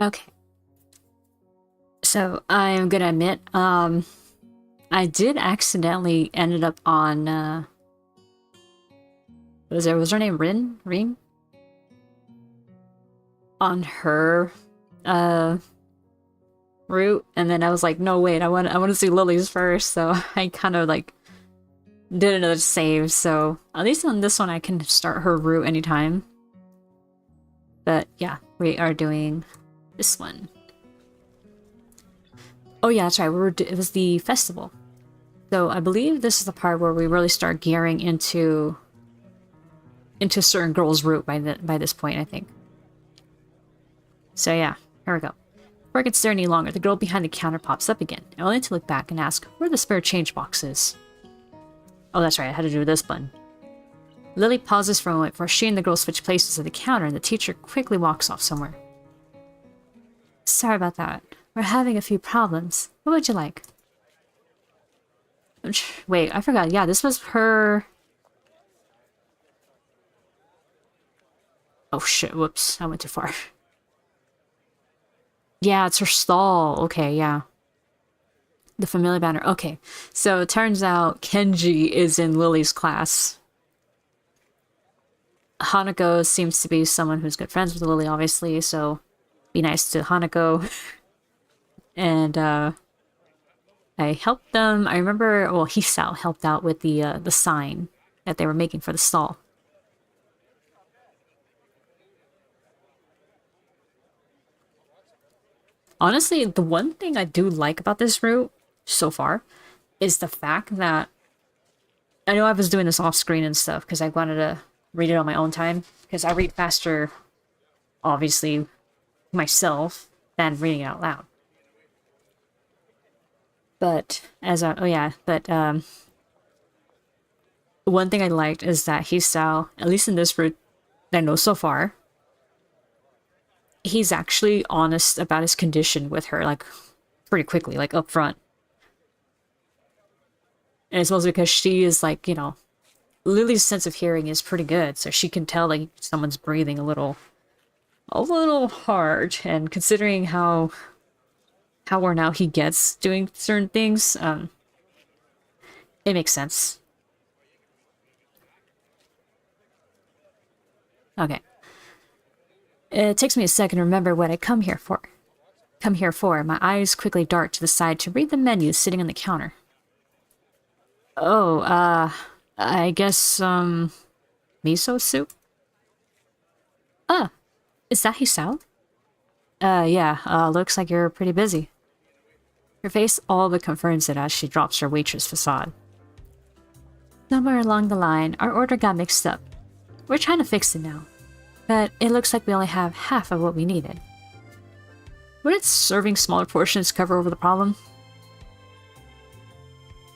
Okay. So I am gonna admit, I did accidentally ended up on was her name Rin? On her route, and then I was like, no wait, I want to see Lily's first, so I kind of like did another save, so at least on this one I can start her route anytime. But yeah, we are doing this one. Oh yeah, that's right, it was the festival. So I believe this is the part where we really start gearing into a certain girl's route by this point, I think. So yeah, here we go. Before I can stare any longer, the girl behind the counter pops up again, only to look back and ask where the spare change box is. Oh, that's right, I had to do this button. Lily pauses for a moment before she and the girl switch places at the counter, and the teacher quickly walks off somewhere. Sorry about that. We're having a few problems. What would you like? Wait, I forgot. Yeah, this was her... Oh shit, whoops. I went too far. Yeah, it's her stall. Okay, yeah. The familiar banner. Okay, so it turns out Kenji is in Lily's class. Hanako seems to be someone who's good friends with Lily, obviously, so be nice to Hanako. And I helped them. I remember, well, Hisao helped out with the sign that they were making for the stall. Honestly, the one thing I do like about this route so far is the fact that I know I was doing this off screen and stuff because I wanted to read it on my own time, because I read faster, obviously, myself than reading it out loud. But one thing I liked is that Hisao, at least in this route that I know so far, he's actually honest about his condition with her, like, pretty quickly, like, up front. And it's mostly because she is, like, you know, Lily's sense of hearing is pretty good, so she can tell, like, someone's breathing a little hard, and considering how worn out he gets doing certain things, it makes sense. Okay. It takes me a second to remember what I come here for. My eyes quickly dart to the side to read the menu sitting on the counter. Oh, I guess, miso soup? Ah, is that Hisao? Yeah, looks like you're pretty busy. Her face all but confirms it as she drops her waitress facade. Somewhere along the line, our order got mixed up. We're trying to fix it now, but it looks like we only have half of what we needed. Wouldn't serving smaller portions cover over the problem?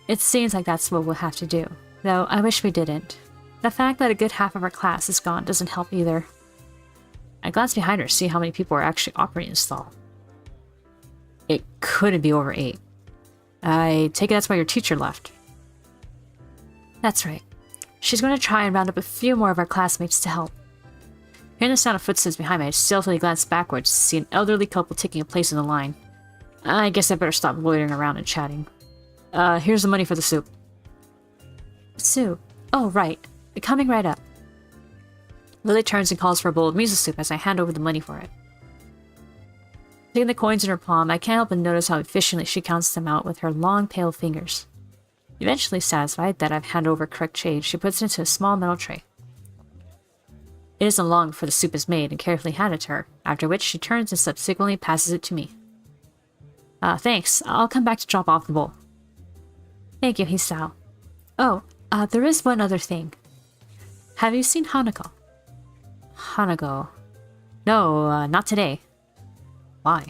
It seems like that's what we'll have to do, though I wish we didn't. The fact that a good half of our class is gone doesn't help either. I glance behind her to see how many people are actually operating the stall. It couldn't be over 8. I take it that's why your teacher left. That's right. She's going to try and round up a few more of our classmates to help. Hearing the sound of footsteps behind me, I stealthily glance backwards to see an elderly couple taking a place in the line. I guess I better stop loitering around and chatting. Here's the money for the soup. Soup? Oh, right. Coming right up. Lily turns and calls for a bowl of miso soup as I hand over the money for it. Taking the coins in her palm, I can't help but notice how efficiently she counts them out with her long, pale fingers. Eventually satisfied that I've handed over correct change, she puts it into a small metal tray. It isn't long before the soup is made and carefully handed to her, after which she turns and subsequently passes it to me. Thanks. I'll come back to drop off the bowl. Thank you, Hisao. Oh, there is one other thing. Have you seen Hanako? Hanako? No, not today. Why?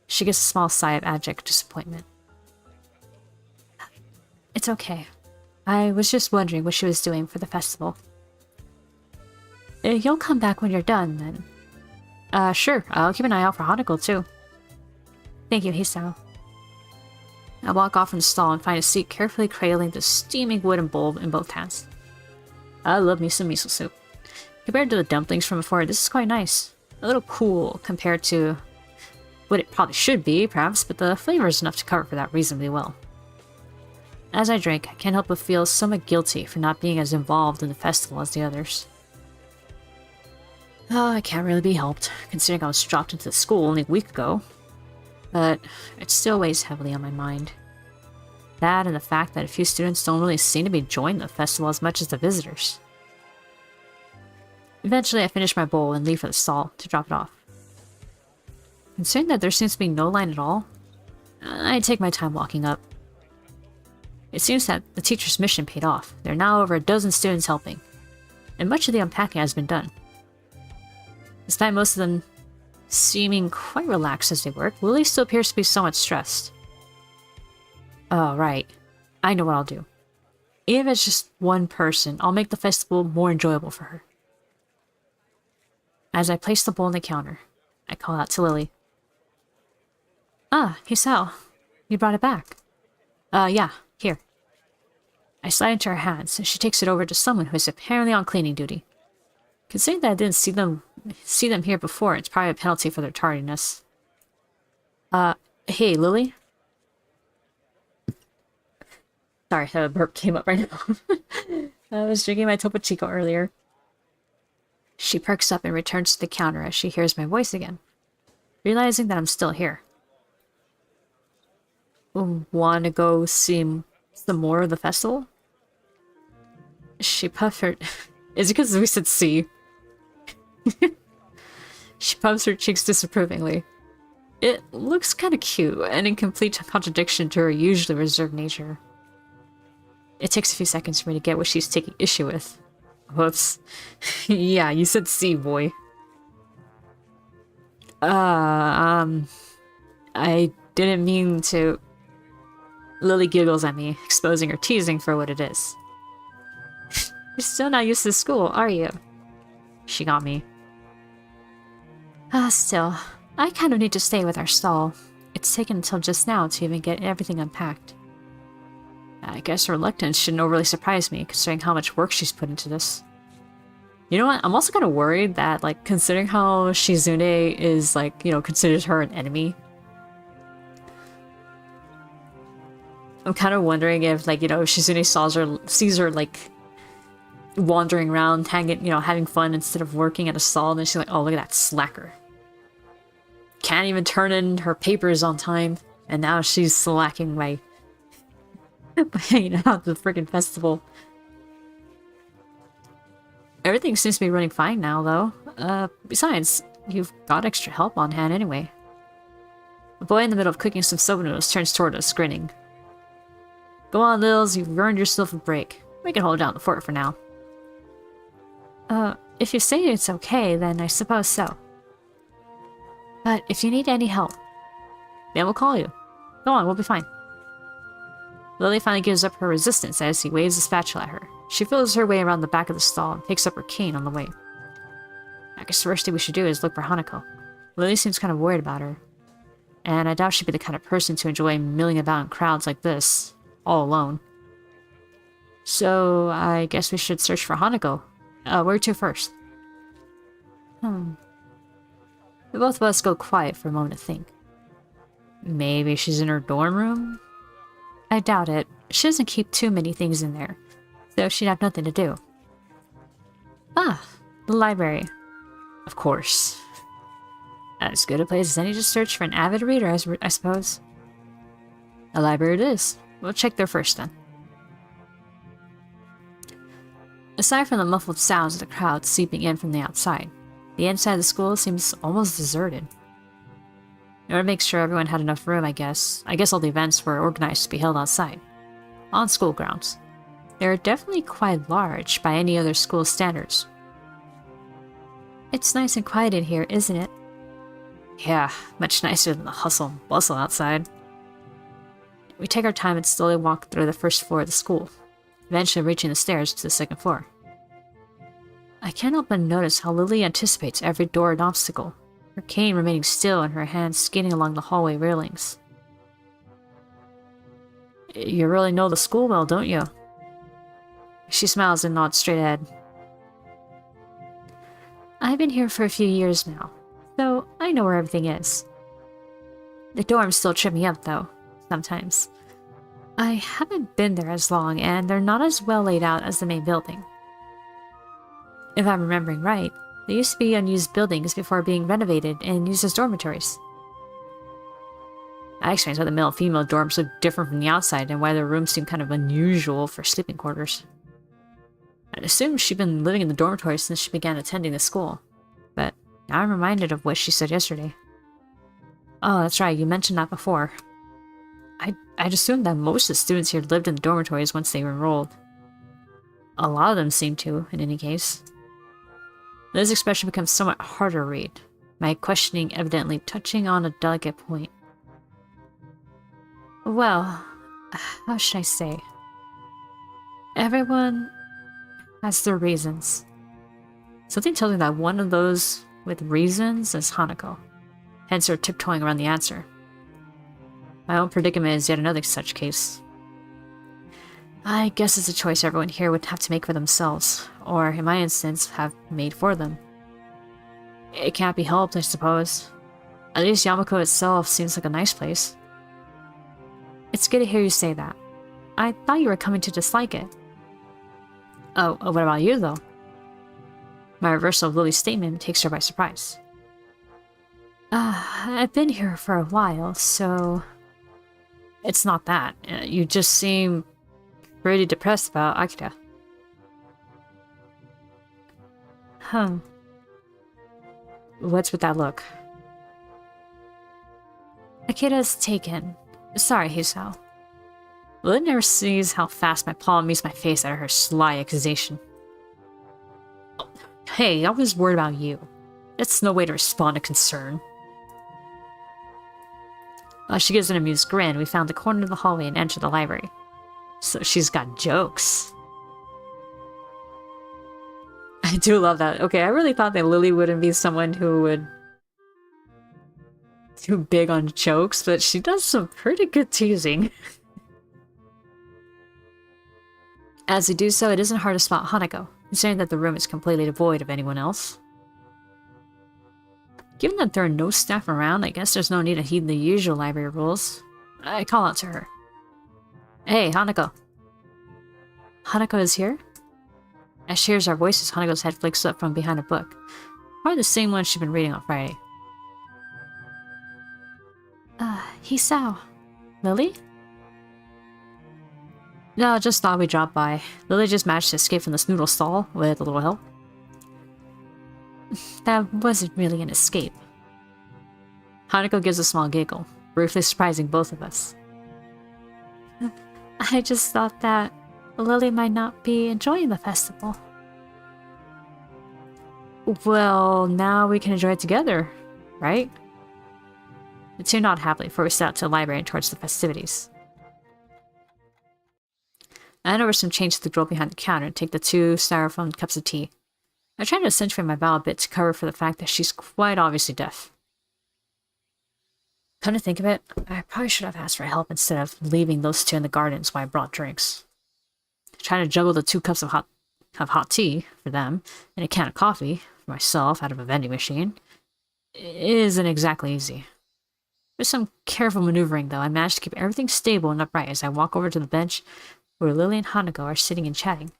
She gives a small sigh of abject disappointment. It's okay. I was just wondering what she was doing for the festival. You'll come back when you're done, then. Sure. I'll keep an eye out for Hanako, too. Thank you, Hisao. I walk off from the stall and find a seat carefully cradling the steaming wooden bowl in both hands. I love me some miso soup. Compared to the dumplings from before, this is quite nice. A little cool compared to what it probably should be, perhaps, but the flavor is enough to cover for that reasonably well. As I drink, I can't help but feel somewhat guilty for not being as involved in the festival as the others. Oh, I can't really be helped, considering I was dropped into the school only a week ago. But it still weighs heavily on my mind. That and the fact that a few students don't really seem to be enjoying the festival as much as the visitors. Eventually, I finish my bowl and leave for the stall to drop it off. Considering that there seems to be no line at all, I take my time walking up. It seems that the teacher's mission paid off. There are now over a dozen students helping, and much of the unpacking has been done. Despite most of them seeming quite relaxed as they work, Lilly still appears to be somewhat stressed. Oh, right. I know what I'll do. Even if it's just one person, I'll make the festival more enjoyable for her. As I place the bowl on the counter, I call out to Lilly. Ah, Hisao, you brought it back. Yeah, here. I slide into her hands, and she takes it over to someone who is apparently on cleaning duty. Considering that I didn't see them here before, it's probably a penalty for their tardiness. Hey, Lilly? Sorry, a burp came up right now. I was drinking my Topo Chico earlier. She perks up and returns to the counter as she hears my voice again, realizing that I'm still here. Want to go see some more of the festival? She puffed her... Is it because we said see? She pumps her cheeks disapprovingly. It looks kind of cute, and in complete contradiction to her usually reserved nature. It takes a few seconds for me to get what she's taking issue with. Whoops. Yeah, you said see, boy. I didn't mean to... Lilly giggles at me, exposing her teasing for what it is. You're still not used to school, are you? She got me. Still, I kind of need to stay with our stall. It's taken until just now to even get everything unpacked. I guess her reluctance shouldn't overly surprise me, considering how much work she's put into this. You know what? I'm also kind of worried that, like, considering how Shizune is, like, you know, considers her an enemy. I'm kind of wondering if, like, you know, Shizune sees her, like, wandering around, having fun instead of working at a stall, and then she's like, oh, look at that slacker. Can't even turn in her papers on time, and now she's slacking by hanging out at the friggin' festival. Everything seems to be running fine now, though. Besides, you've got extra help on hand anyway. The boy in the middle of cooking some soba noodles turns toward us, grinning. Go on, Lils, you've earned yourself a break. We can hold down the fort for now. If you say it's okay, then I suppose so. But if you need any help, then we'll call you. Go on, we'll be fine. Lilly finally gives up her resistance as he waves a spatula at her. She feels her way around the back of the stall and picks up her cane on the way. I guess the first thing we should do is look for Hanako. Lilly seems kind of worried about her. And I doubt she'd be the kind of person to enjoy milling about in crowds like this, all alone. So, I guess we should search for Hanako. Where to first? The both of us go quiet for a moment to think. Maybe she's in her dorm room? I doubt it. She doesn't keep too many things in there, so she'd have nothing to do. Ah, the library. Of course. As good a place as any to search for an avid reader, I suppose. A library it is. We'll check there first, then. Aside from the muffled sounds of the crowd seeping in from the outside, the inside of the school seems almost deserted. In order to make sure everyone had enough room, I guess all the events were organized to be held outside, on school grounds. They are definitely quite large by any other school standards. It's nice and quiet in here, isn't it? Yeah, much nicer than the hustle and bustle outside. We take our time and slowly walk through the first floor of the school, eventually reaching the stairs to the second floor. I can't help but notice how Lilly anticipates every door and obstacle, her cane remaining still and her hands skating along the hallway railings. You really know the school well, don't you? She smiles and nods straight ahead. I've been here for a few years now. I know where everything is. The dorms still trip me up, though, sometimes. I haven't been there as long, and they're not as well laid out as the main building. If I'm remembering right, they used to be unused buildings before being renovated and used as dormitories. That explains why the male-female dorms look different from the outside and why their rooms seem kind of unusual for sleeping quarters. I'd assumed she'd been living in the dormitory since she began attending the school, but now I'm reminded of what she said yesterday. Oh, that's right, you mentioned that before. I'd assumed that most of the students here lived in the dormitories once they were enrolled. A lot of them seem to, in any case. This expression becomes somewhat harder to read, my questioning evidently touching on a delicate point. Well, how should I say? Everyone has their reasons. Something tells me that one of those with reasons is Hanako, hence her tiptoeing around the answer. My own predicament is yet another such case. I guess it's a choice everyone here would have to make for themselves, or in my instance, have made for them. It can't be helped, I suppose. At least Yamako itself seems like a nice place. It's good to hear you say that. I thought you were coming to dislike it. Oh, what about you, though? My reversal of Lily's statement takes her by surprise. I've been here for a while, so... It's not that. You just seem pretty depressed about Akira. What's with that look? Akira's taken. Sorry, Hisao. Lily never sees how fast my palm meets my face at her sly accusation. Oh, hey, I was worried about you. That's no way to respond to concern. She gives an amused grin. We found the corner of the hallway and entered the library. So she's got jokes. I do love that. Okay, I really thought that Lily wouldn't be someone who would too big on jokes, but she does some pretty good teasing. As we do so, it isn't hard to spot Hanako, considering that the room is completely devoid of anyone else. Given that there are no staff around, I guess there's no need to heed the usual library rules. I call out to her. Hey, Hanako. Hanako is here? As she hears our voices, Hanako's head flicks up from behind a book. Probably the same one she'd been reading on Friday. Hisao. Lily? No, just thought we'd drop by. Lily just managed to escape from this noodle stall with a little help. That wasn't really an escape. Hanako gives a small giggle, briefly surprising both of us. I just thought that Lily might not be enjoying the festival. Well, now we can enjoy it together, right? The two nod happily before we set out to the library and towards the festivities. I hand over some change to the girl behind the counter and take the 2 styrofoam cups of tea. I try to accentuate my bow a bit to cover for the fact that she's quite obviously deaf. Come to think of it, I probably should have asked for help instead of leaving those 2 in the gardens while I brought drinks. Trying to juggle the 2 cups of hot tea for them and a can of coffee for myself out of a vending machine isn't exactly easy. With some careful maneuvering, though, I managed to keep everything stable and upright as I walk over to the bench where Lily and Hanako are sitting and chatting.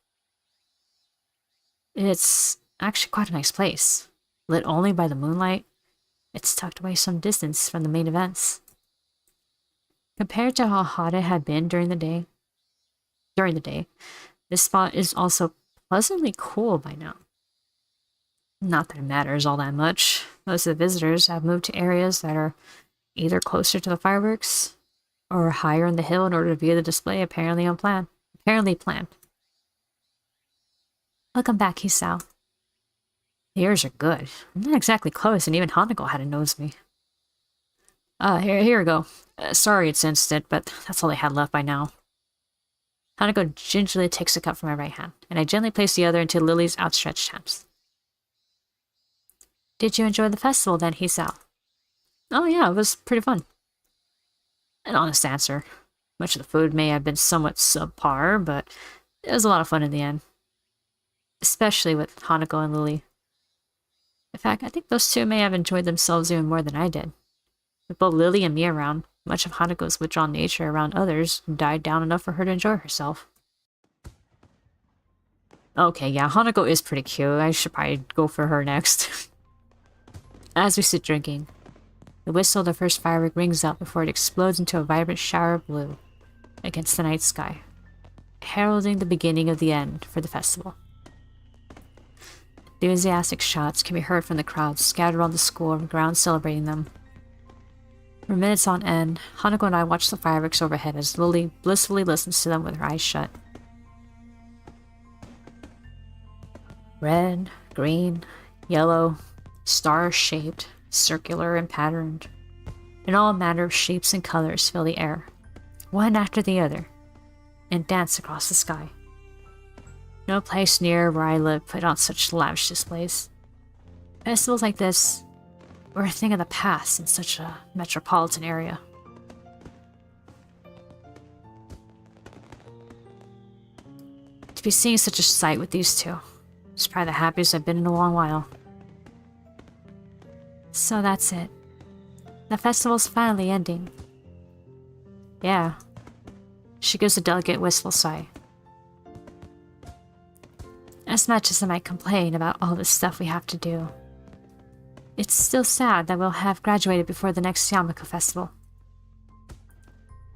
It's actually quite a nice place. Lit only by the moonlight, it's tucked away some distance from the main events. Compared to how hot it had been during the day, this spot is also pleasantly cool by now. Not that it matters all that much. Most of the visitors have moved to areas that are either closer to the fireworks or higher on the hill in order to view the display apparently planned. Welcome back, Hisao. The ears are good. I'm not exactly close, and even Hanako hadn't noticed me. Here we go. Sorry it's instant, but that's all I had left by now. Hanako gingerly takes a cup from my right hand, and I gently place the other into Lily's outstretched hands. Did you enjoy the festival then, Hisao? Oh yeah, it was pretty fun. An honest answer. Much of the food may have been somewhat subpar, but it was a lot of fun in the end. Especially with Hanako and Lily. In fact, I think those two may have enjoyed themselves even more than I did. With both Lily and me around, much of Hanako's withdrawn nature around others died down enough for her to enjoy herself. Okay, yeah, Hanako is pretty cute. I should probably go for her next. As we sit drinking, the whistle of the first firework rings out before it explodes into a vibrant shower of blue against the night sky, heralding the beginning of the end for the festival. Enthusiastic shouts can be heard from the crowds scattered around the school and grounds celebrating them. For minutes on end, Hanako and I watch the fireworks overhead as Lily blissfully listens to them with her eyes shut. Red, green, yellow, star-shaped, circular and patterned, and all manner of shapes and colors fill the air, one after the other, and dance across the sky. No place near where I live put on such lavish displays. Festivals like this were a thing of the past in such a metropolitan area. To be seeing such a sight with these two is probably the happiest I've been in a long while. So that's it. The festival's finally ending. Yeah. She gives a delicate, wistful sigh. As much as I might complain about all the stuff we have to do, it's still sad that we'll have graduated before the next Yamako festival.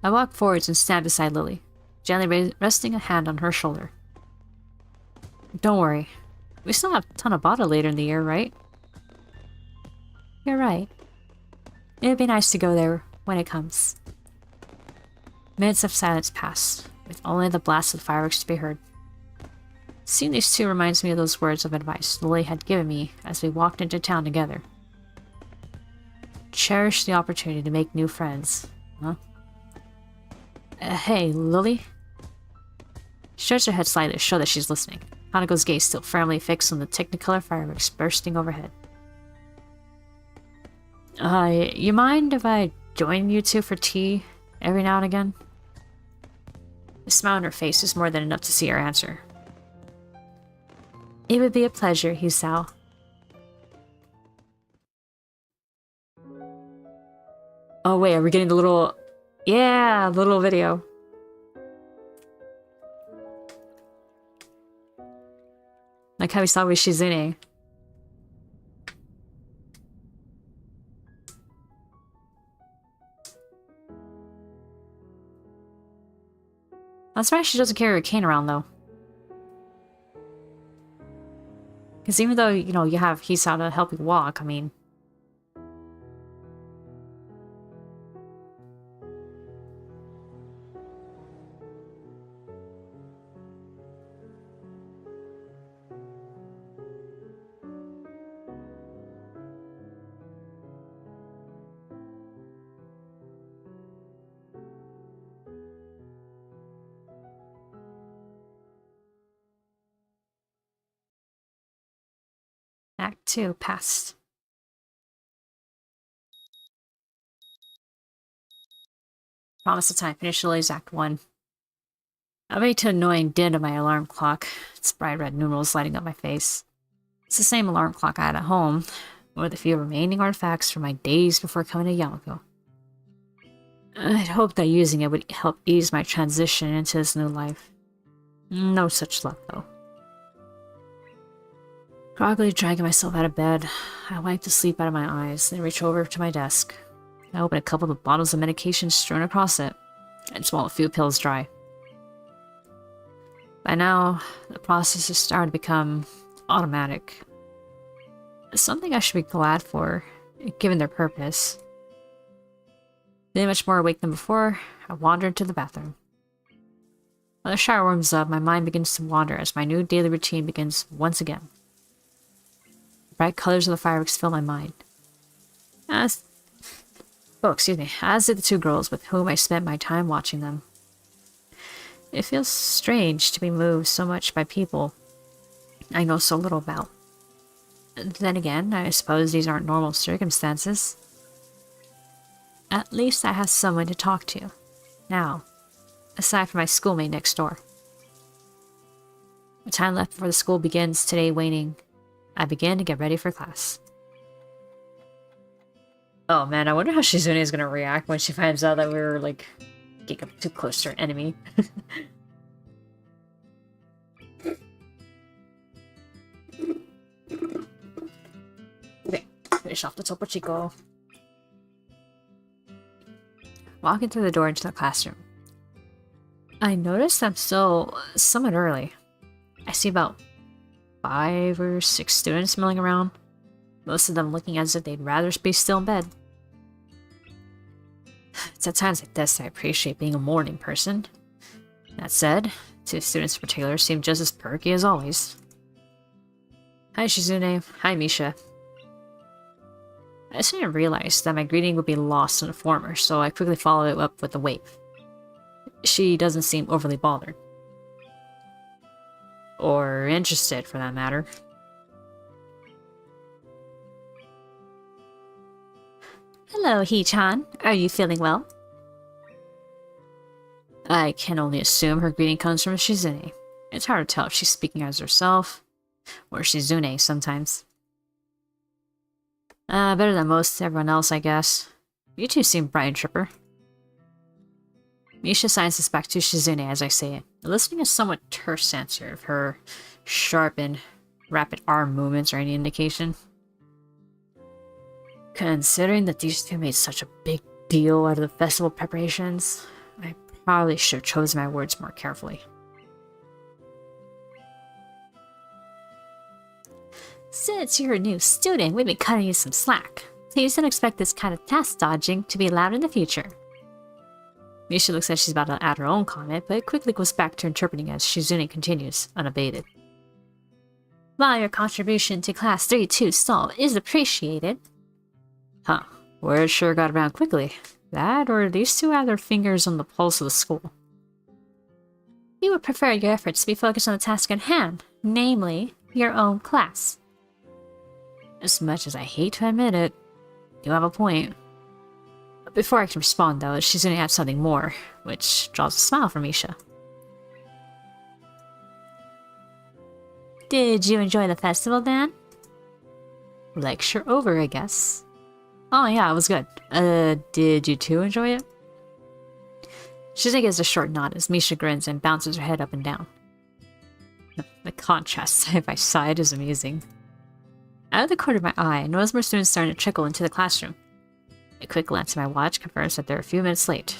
I walk forwards and stand beside Lily, gently resting a hand on her shoulder. Don't worry. We still have Tanabata later in the year, right? You're right. It'd be nice to go there when it comes. Minutes of silence pass, with only the blast of fireworks to be heard. Seeing these two reminds me of those words of advice Lily had given me as we walked into town together. Cherish the opportunity to make new friends, huh? Hey, Lily? She turns her head slightly to show that she's listening. Hanako's gaze still firmly fixed on the technicolor fireworks bursting overhead. You mind if I join you two for tea every now and again? The smile on her face is more than enough to see her answer. It would be a pleasure, Hisao. Oh wait, are we getting the little... Yeah, the little video. Like how we saw with Shizune. I'm surprised she doesn't carry her cane around though. Because even though, you know, you have Hisao to help you walk, I mean... Act 2 passed. Promise the time. Finish Lily's Act 1. I wait to annoying din of my alarm clock. Its bright red numerals lighting up my face. It's the same alarm clock I had at home, with a few remaining artifacts from my days before coming to Yamako. I'd hoped that using it would help ease my transition into this new life. No such luck, though. Groggily dragging myself out of bed, I wipe the sleep out of my eyes, then reach over to my desk. I open a couple of bottles of medication strewn across it, and swallow a few pills dry. By now, the process is starting to become automatic. Something I should be glad for, given their purpose. Feeling much more awake than before, I wander into the bathroom. While the shower warms up, my mind begins to wander as my new daily routine begins once again. The bright colors of the fireworks fill my mind. As did the two girls with whom I spent my time watching them. It feels strange to be moved so much by people I know so little about. Then again, I suppose these aren't normal circumstances. At least I have someone to talk to, now, aside from my schoolmate next door. The time left before the school begins today waning, I begin to get ready for class. Oh man, I wonder how Shizune is gonna react when she finds out that we were, like, getting up too close to her enemy. Okay, finish off the Topo Chico. Walking through the door into the classroom. I noticed I'm still somewhat early. I see about 5 or 6 students milling around, most of them looking as if they'd rather be still in bed. It's at times like this I appreciate being a morning person. That said, 2 students in particular seem just as perky as always. Hi Shizune, hi Misha. I suddenly realized that my greeting would be lost in the former, so I quickly followed it up with a wave. She doesn't seem overly bothered. Or interested, for that matter. Hello, Hee-chan. Are you feeling well? I can only assume her greeting comes from Shizune. It's hard to tell if she's speaking as herself, or Shizune sometimes. Better than most everyone else, I guess. You two seem bright and chipper. Misha signs this back to Shizune as I say it, eliciting a somewhat terse answer if her sharp and rapid arm movements are any indication. Considering that these two made such a big deal out of the festival preparations, I probably should have chosen my words more carefully. Since you're a new student, we've been cutting you some slack. Please don't expect this kind of task dodging to be allowed in the future. Misha looks like she's about to add her own comment, but quickly goes back to interpreting as Shizune continues, unabated. While your contribution to Class 3-2 stall is appreciated... Huh, word sure got around quickly. That, or these two have their fingers on the pulse of the school. We would prefer your efforts to be focused on the task at hand, namely, your own class. As much as I hate to admit it, you have a point. Before I can respond, though, she's going to add something more, which draws a smile from Misha. Did you enjoy the festival, Dan? Lecture over, I guess. Oh yeah, it was good. Did you two enjoy it? Shizune gives a short nod as Misha grins and bounces her head up and down. The contrast side by side is amusing. Out of the corner of my eye, I notice more students starting to trickle into the classroom. A quick glance at my watch confirms that they're a few minutes late.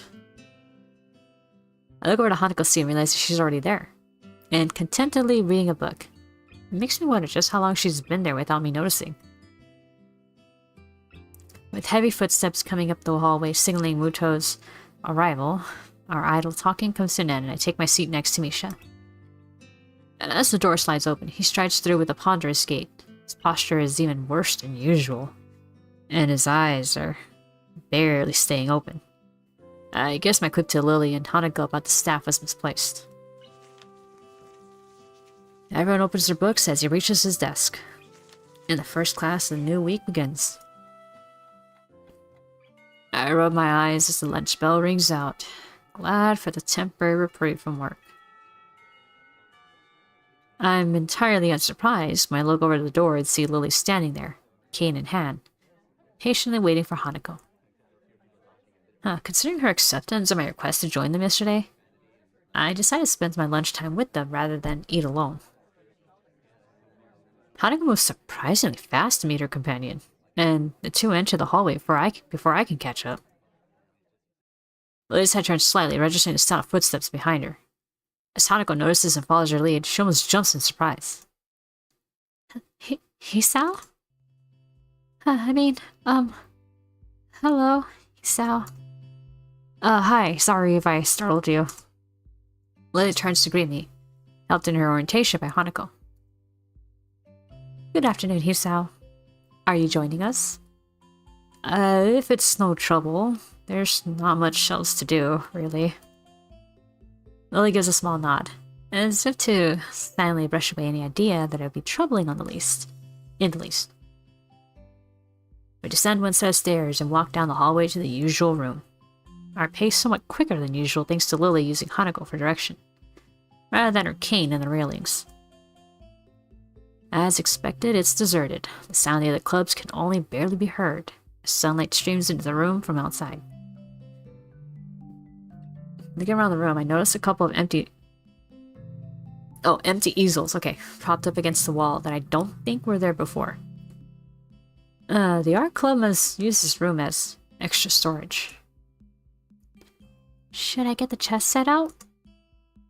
I look over to Hanako's and realize that she's already there, and contentedly reading a book. It makes me wonder just how long she's been there without me noticing. With heavy footsteps coming up the hallway signaling Muto's arrival, our idle talking comes to an end and I take my seat next to Misha. As the door slides open, he strides through with a ponderous gait. His posture is even worse than usual, and his eyes are barely staying open. I guess my quip to Lilly and Hanako about the staff was misplaced. Everyone opens their books as he reaches his desk, and the first class of the new week begins. I rub my eyes as the lunch bell rings out, glad for the temporary reprieve from work. I'm entirely unsurprised when I look over the door and see Lilly standing there, cane in hand, patiently waiting for Hanako. Considering her acceptance of my request to join them yesterday, I decided to spend my lunchtime with them rather than eat alone. Hanako moves surprisingly fast to meet her companion, and the two enter the hallway before I can catch up. Lily's head turns slightly, registering the sound of footsteps behind her. As Hanako notices and follows her lead, she almost jumps in surprise. Hisao? Hello, Hisao. Hi, sorry if I startled you. Lily turns to greet me, helped in her orientation by Hanako. Good afternoon, Hisao. Are you joining us? If it's no trouble, there's not much else to do, really. Lily gives a small nod, as if to silently brush away any idea that it would be troubling in the least. We descend one set of stairs and walk down the hallway to the usual room. Our pace somewhat quicker than usual thanks to Lily using Hanako for direction, rather than her cane in the railings. As expected, it's deserted. The sound of the other clubs can only barely be heard, Sunlight streams into the room from outside. Looking around the room, I noticed a couple of empty easels, okay, propped up against the wall that I don't think were there before. The art club must use this room as extra storage. Should I get the chess set out?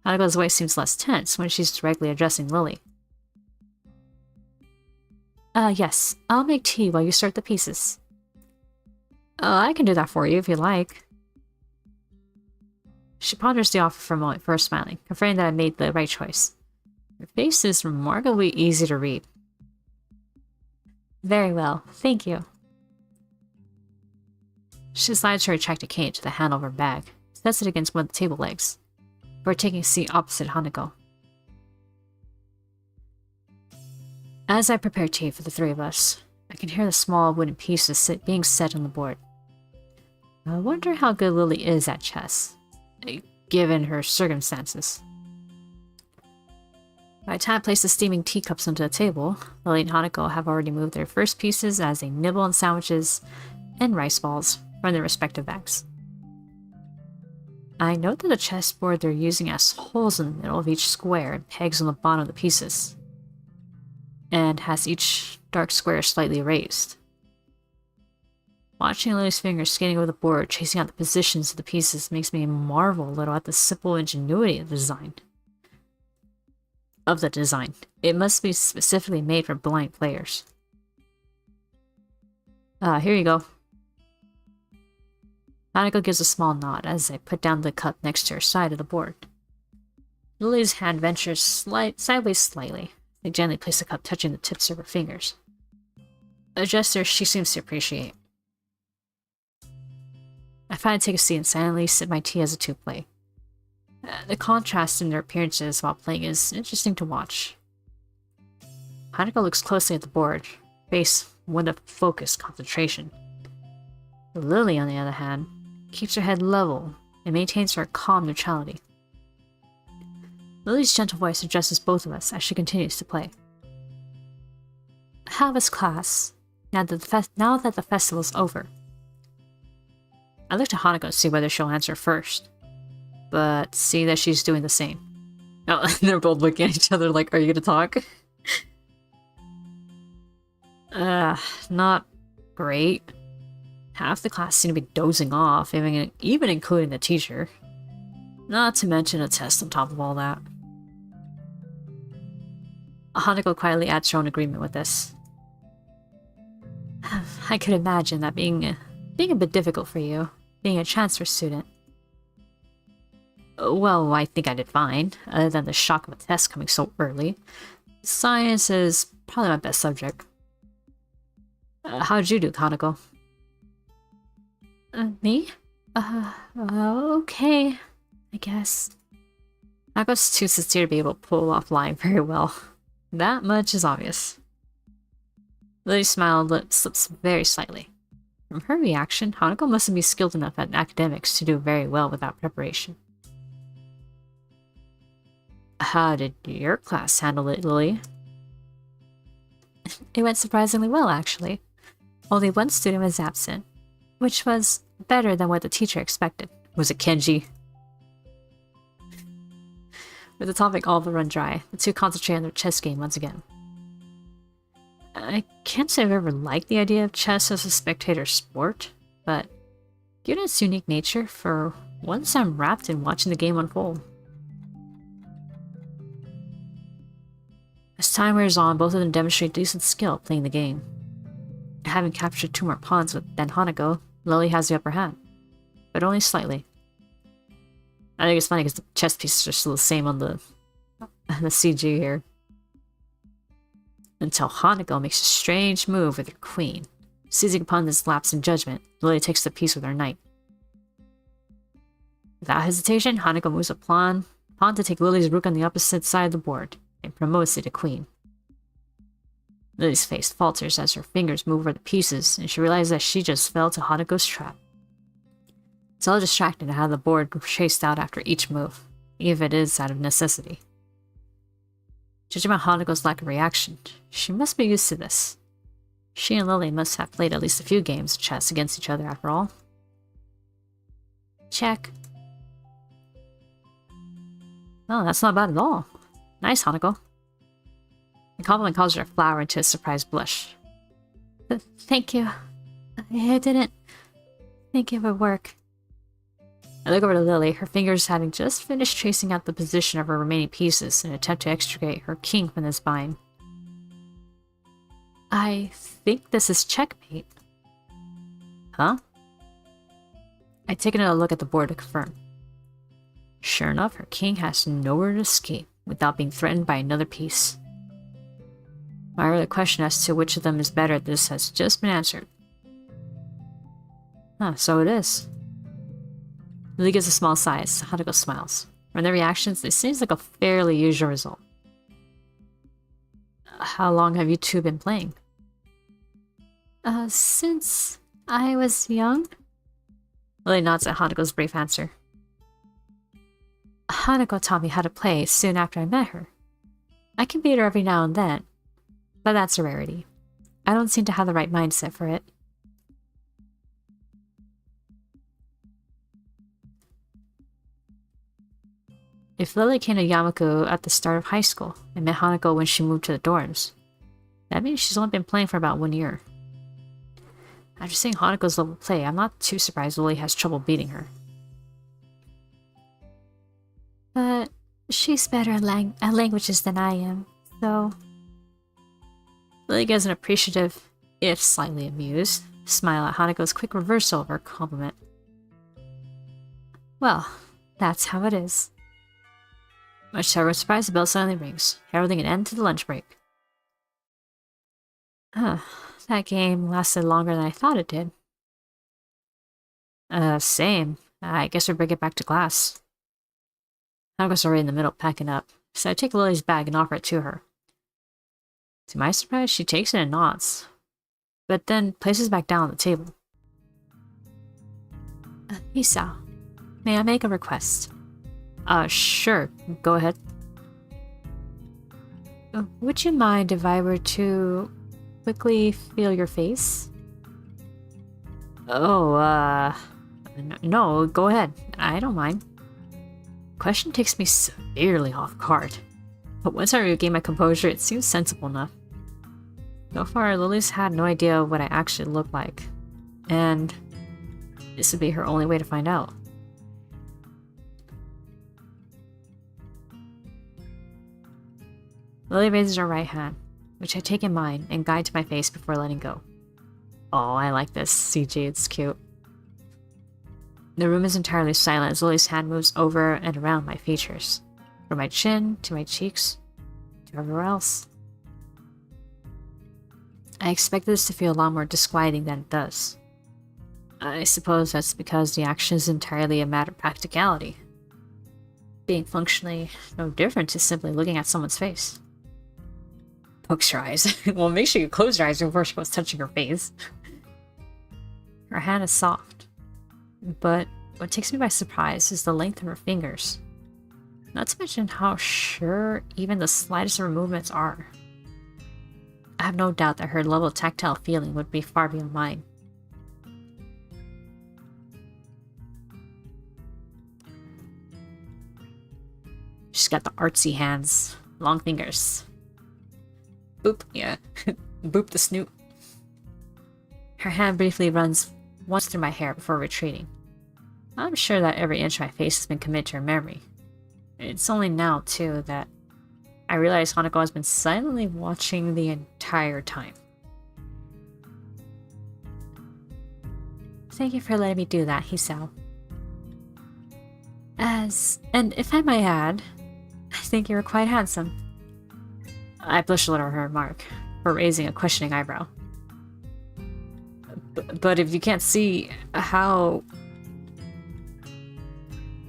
Hanako's voice seems less tense when she's directly addressing Lilly. Yes, I'll make tea while you sort the pieces. I can do that for you if you like. She ponders the offer for a moment before smiling, confirming that I made the right choice. Her face is remarkably easy to read. Very well, thank you. She slides her retracted cane to the handle of her bag, sets it against one of the table legs, before taking a seat opposite Hanako. As I prepare tea for the three of us, I can hear the small wooden pieces being set on the board. I wonder how good Lilly is at chess, given her circumstances. By the time I place the steaming teacups onto the table, Lilly and Hanako have already moved their first pieces as they nibble on sandwiches and rice balls from their respective bags. I note that the chessboard they're using has holes in the middle of each square and pegs on the bottom of the pieces, and has each dark square slightly raised. Watching Lily's fingers skating over the board, chasing out the positions of the pieces, makes me marvel a little at the simple ingenuity of the design. It must be specifically made for blind players. Here you go. Hanako gives a small nod as I put down the cup next to her side of the board. Lily's hand ventures sideways slightly. They gently place the cup touching the tips of her fingers. A gesture she seems to appreciate. I finally take a seat and silently sip my tea as the two play. The contrast in their appearances while playing is interesting to watch. Hanako looks closely at the board, face one of focused concentration. Lilly, on the other hand, keeps her head level and maintains her calm neutrality. Lily's gentle voice addresses both of us as she continues to play. How was class, now that the festival's over? I look to Hanako to see whether she'll answer first, but see that she's doing the same. Oh, they're both looking at each other like, are you gonna talk? Not great. Half the class seem to be dozing off, even including the teacher. Not to mention a test on top of all that. Hanako quietly adds her own agreement with this. I could imagine that being a bit difficult for you, being a transfer student. Well, I think I did fine, other than the shock of a test coming so early. Science is probably my best subject. How'd you do, Hanako? Me? Okay, I guess. Hanako's too sincere to be able to pull off lying very well. That much is obvious. Lily's smile slips very slightly. From her reaction, Hanako mustn't be skilled enough at academics to do very well without preparation. How did your class handle it, Lilly? It went surprisingly well, actually. Only one student was absent, which was better than what the teacher expected. Was it Kenji? With the topic all but run dry, the two concentrate on their chess game once again. I can't say I've ever liked the idea of chess as a spectator sport, but given its unique nature, for once I'm wrapped in watching the game unfold. As time wears on, both of them demonstrate decent skill playing the game. Having captured 2 more pawns than Hanako, Lilly has the upper hand, but only slightly. I think it's funny because the chess pieces are still the same on the CG here. Until Hanako makes a strange move with her queen. Seizing upon this lapse in judgment, Lilly takes the piece with her knight. Without hesitation, Hanako moves a pawn to take Lily's rook on the opposite side of the board, and promotes it to queen. Lily's face falters as her fingers move over the pieces, and she realizes that she just fell to Hanako's trap. It's all distracting to have the board chased out after each move, even if it is out of necessity. Judging by Hanako's lack of reaction, she must be used to this. She and Lilly must have played at least a few games of chess against each other after all. Check. Oh, that's not bad at all. Nice, Hanako. The compliment caused her to flower into a surprised blush. Thank you. I didn't think it would work. I look over to Lilly, her fingers having just finished tracing out the position of her remaining pieces in an attempt to extricate her king from this bind. I think this is checkmate. Huh? I take another look at the board to confirm. Sure enough, her king has nowhere to escape without being threatened by another piece. My earlier question as to which of them is better at this has just been answered. Huh, so it is. Lily gives a small sigh as Hanako smiles. From their reactions, this seems like a fairly usual result. How long have you two been playing? Since I was young. Lily nods at Hanako's brief answer. Hanako taught me how to play soon after I met her. I can beat her every now and then, but that's a rarity. I don't seem to have the right mindset for it. If Lily came to Yamaku at the start of high school and met Hanako when she moved to the dorms, that means she's only been playing for about 1 year. After seeing Hanako's level of play, I'm not too surprised Lily has trouble beating her. But she's better at languages than I am, so... Lily gives an appreciative, if slightly amused, smile at Hanako's quick reversal of her compliment. Well, that's how it is. Much to everyone's surprise, the bell suddenly rings, heralding an end to the lunch break. That game lasted longer than I thought it did. Same. I guess we'll bring it back to class. Hanako's already in the middle, packing up, so I take Lily's bag and offer it to her. To my surprise, she takes it and nods, but then places it back down on the table. Isao, may I make a request? Sure. Go ahead. Would you mind if I were to quickly feel your face? Oh, no, go ahead. I don't mind. The question takes me severely off guard, but once I regain my composure, it seems sensible enough. So far, Lily's had no idea what I actually look like, and this would be her only way to find out. Lily raises her right hand, which I take in mine and guide to my face before letting go. Oh, I like this CG, it's cute. The room is entirely silent as Lily's hand moves over and around my features, from my chin to my cheeks to everywhere else. I expected this to feel a lot more disquieting than it does. I suppose that's because the action is entirely a matter of practicality, being functionally no different to simply looking at someone's face. Pokes your eyes. Well, make sure you close your eyes before she goes touching her face. Her hand is soft, but what takes me by surprise is the length of her fingers. Not to mention how sure even the slightest of her movements are. I have no doubt that her level of tactile feeling would be far beyond mine. She's got the artsy hands, long fingers. Boop, yeah. Boop the snoot. Her hand briefly runs once through my hair before retreating. I'm sure that every inch of my face has been committed to her memory. It's only now, too, that I realize Hanako has been silently watching the entire time. Thank you for letting me do that, Hisao. And if I might add, I think you were quite handsome. I blushed a little at her remark, for raising a questioning eyebrow. But if you can't see how...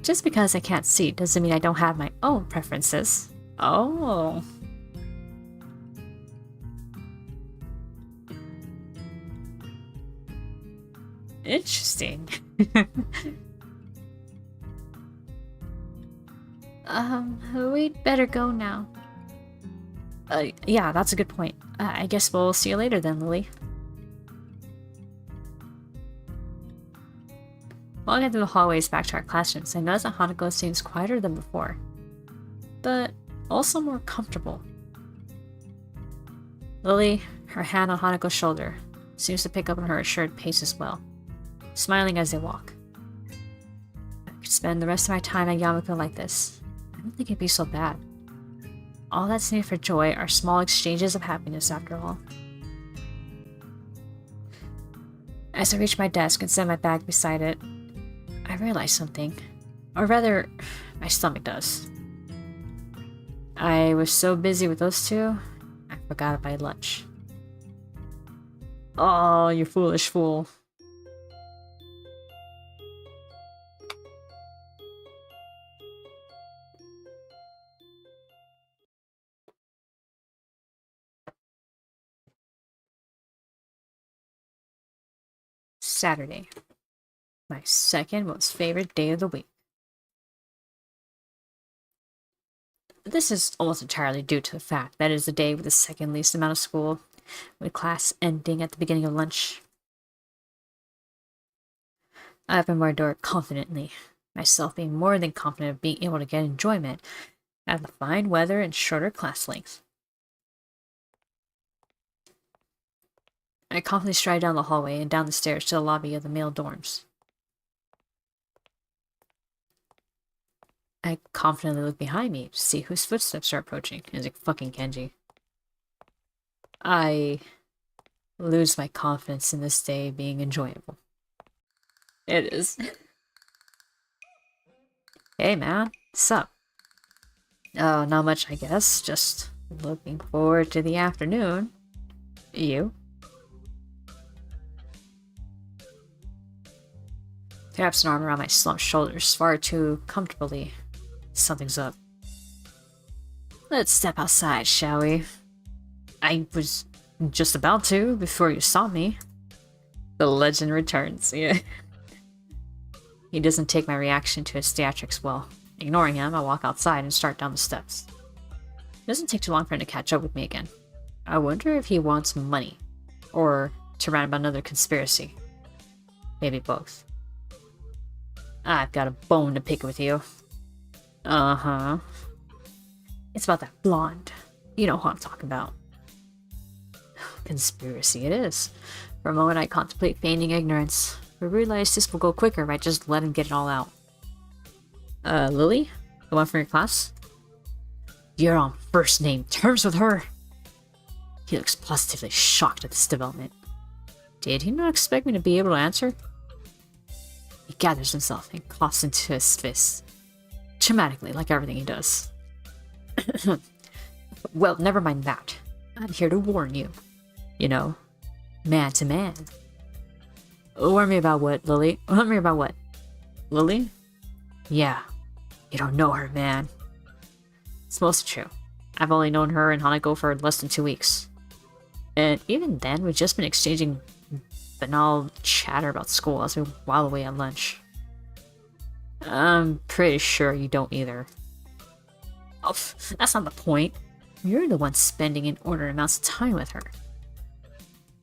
Just because I can't see doesn't mean I don't have my own preferences. Oh. Interesting. We'd better go now. Yeah, that's a good point. I guess we'll see you later then, Lily. Walking through the hallways back to our classrooms, I noticed that Hanako seems quieter than before, but also more comfortable. Lilly, her hand on Hanako's shoulder, seems to pick up on her assured pace as well, smiling as they walk. I could spend the rest of my time at Yamako like this. I don't think it'd be so bad. All that's needed for joy are small exchanges of happiness, after all. As I reach my desk and set my bag beside it, I realize something. Or rather, my stomach does. I was so busy with those two, I forgot about lunch. Oh, you foolish fool. Saturday. My second most favorite day of the week. This is almost entirely due to the fact that it is the day with the second least amount of school, with class ending at the beginning of lunch. I opened my door confidently, myself being more than confident of being able to get enjoyment out of the fine weather and shorter class length. I confidently stride down the hallway and down the stairs to the lobby of the male dorms. I confidently look behind me to see whose footsteps are approaching. Is it fucking Kenji? I lose my confidence in this day being enjoyable. It is. Hey man, what's up? Oh, not much I guess, just looking forward to the afternoon. You? Perhaps an arm around my slumped shoulders far too comfortably. Something's up. Let's step outside, shall we? I was just about to before you saw me. The legend returns, yeah. He doesn't take my reaction to his theatrics well. Ignoring him, I walk outside and start down the steps. It doesn't take too long for him to catch up with me again. I wonder if he wants money, or to rant about another conspiracy. Maybe both. I've got a bone to pick with you. Uh-huh. It's about that blonde. You know who I'm talking about. Conspiracy it is. For a moment I contemplate feigning ignorance, but realize this will go quicker if I just let him get it all out. Lilly? The one from your class? You're on first name terms with her? He looks positively shocked at this development. Did he not expect me to be able to answer? He gathers himself and coughs into his fists. Dramatically, like everything he does. Well, never mind that. I'm here to warn you. You know, man to man. Warn me about what, Lilly? Warn me about what? Lilly? Yeah. You don't know her, man. It's mostly true. I've only known her and Hanako for less than 2 weeks. And even then, we've just been exchanging banal chatter about school as we while away at lunch. I'm pretty sure you don't either. Oh, that's not the point. You're the one spending inordinate amounts of time with her.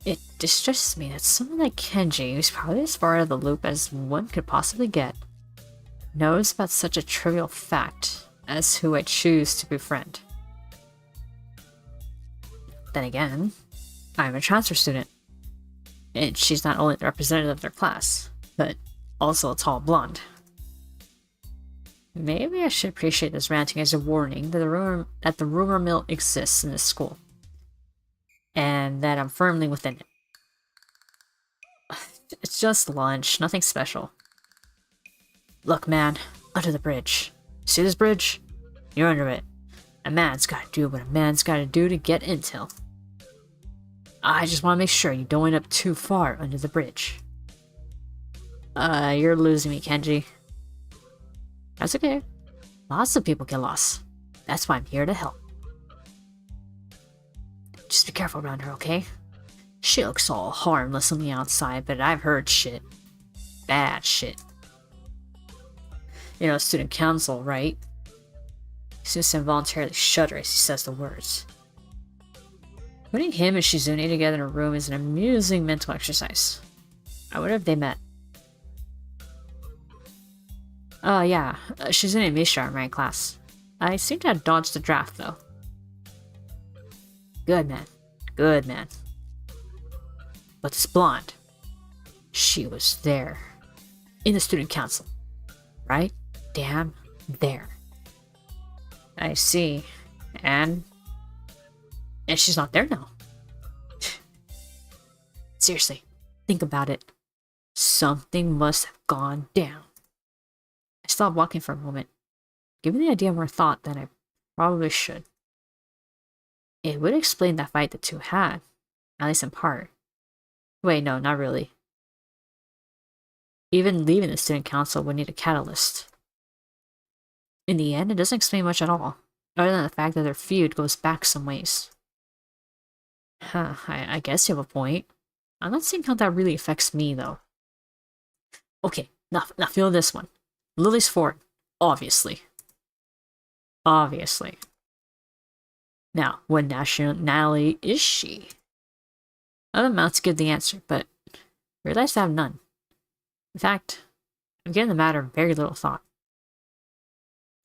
It distresses me that someone like Kenji, who's probably as far out of the loop as one could possibly get, knows about such a trivial fact as who I choose to befriend. Then again, I'm a transfer student, and she's not only the representative of their class, but also a tall blonde. Maybe I should appreciate this ranting as a warning that the rumor mill exists in this school, and that I'm firmly within it. It's just lunch, nothing special. Look, man, under the bridge. See this bridge? You're under it. A man's gotta do what a man's gotta do to get intel. I just want to make sure you don't end up too far under the bridge. You're losing me, Kenji. That's okay. Lots of people get lost. That's why I'm here to help. Just be careful around her, okay? She looks all harmless on the outside, but I've heard shit. Bad shit. You know, student council, right? He seems to involuntarily shudder as he says the words. Putting him and Shizune together in a room is an amusing mental exercise. I wonder if they met. Yeah, she's in a Misha in my class. I seem to have dodged the draft, though. Good man. Good man. But this blonde, she was there. In the student council. Right? Damn there. I see. And she's not there now. Seriously, think about it. Something must have gone down. I stopped walking for a moment, giving the idea more thought than I probably should. It would explain that fight the two had, at least in part. Wait, no, not really. Even leaving the student council would need a catalyst. In the end, it doesn't explain much at all, other than the fact that their feud goes back some ways. Huh, I guess you have a point. I'm not seeing how that really affects me, though. Okay, now feel this one. Lilly's for it, obviously. Obviously. Now, what nationality is she? I don't amount to give the answer, but realized I have none. In fact, I'm giving the matter very little thought.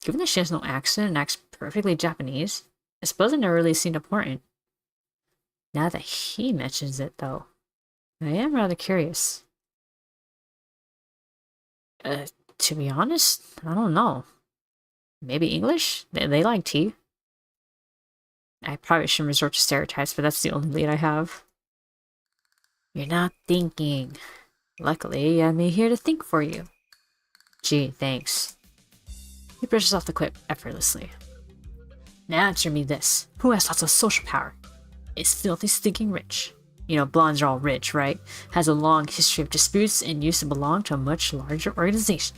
Given that she has no accent and acts perfectly Japanese, I suppose it never really seemed important. Now that he mentions it, though, I am rather curious. To be honest, I don't know. Maybe English? They like tea. I probably shouldn't resort to stereotypes, but that's the only lead I have. You're not thinking. Luckily, I'm here to think for you. Gee, thanks. He brushes off the quip effortlessly. Now answer me this. Who has lots of social power? Is filthy stinking rich. You know, blondes are all rich, right? Has a long history of disputes and used to belong to a much larger organization.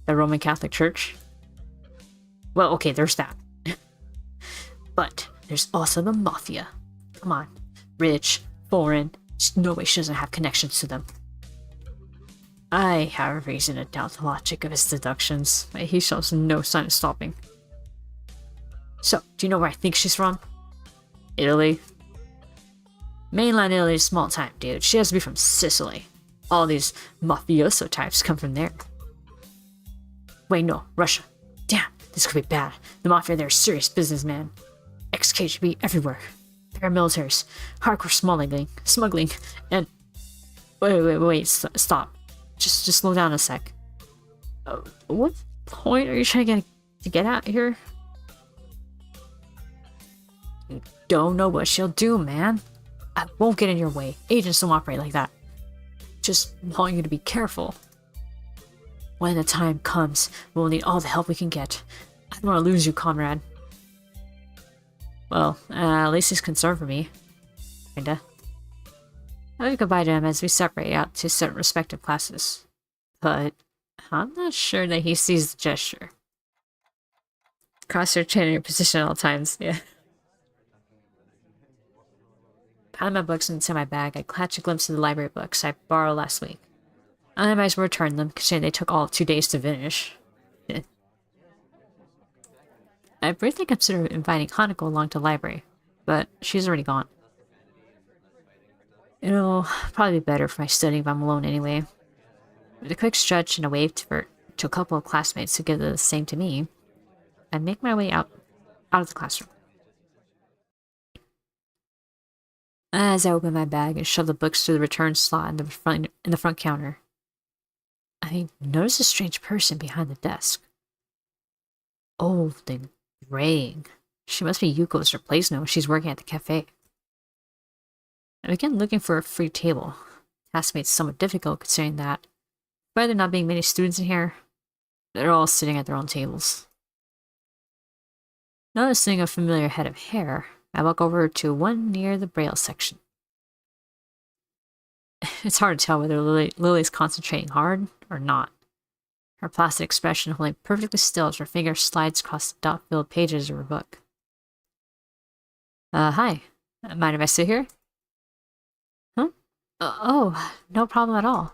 The Roman Catholic Church? Well, okay, there's that. But there's also the Mafia. Come on. Rich, foreign, there's no way she doesn't have connections to them. I have reason to doubt the logic of his deductions, but he shows no sign of stopping. So, do you know where I think she's from? Italy? Mainland Italy is small time, dude. She has to be from Sicily. All these mafioso types come from there. Wait, no, Russia. Damn, this could be bad. The mafia there is serious business, man. Ex-KGB everywhere. Paramilitaries, hardcore smuggling, and... Wait, stop. Just slow down a sec. What point are you trying to get at here? You don't know what she'll do, man. I won't get in your way. Agents don't operate like that. Just want you to be careful. When the time comes, we'll need all the help we can get. I don't want to lose you, comrade. Well, at least he's concerned for me. Kinda. I wave goodbye to him as we separate out to set respective classes. But I'm not sure that he sees the gesture. Cross your chin in your position at all times, yeah. Piling my books into my bag, I catch a glimpse of the library books I borrowed last week. I might as well return them, considering they took all of 2 days to finish. I briefly considered inviting Hanako along to the library, but she's already gone. It'll probably be better for my studying if I'm alone anyway. With a quick stretch and a wave to a couple of classmates who did the same to me, I make my way out of the classroom. As I open my bag and shove the books through the return slot in the front counter, I notice a strange person behind the desk. Old and graying. She must be Yuko's replacement when she's working at the cafe. I began looking for a free table. Task made it somewhat difficult considering that, despite there not being many students in here, they're all sitting at their own tables. Noticing a familiar head of hair, I walk over to one near the braille section. It's hard to tell whether Lily's concentrating hard or not. Her placid expression holding perfectly still as her finger slides across the dot-filled pages of her book. Hi. Mind if I sit here? Huh? Oh, no problem at all.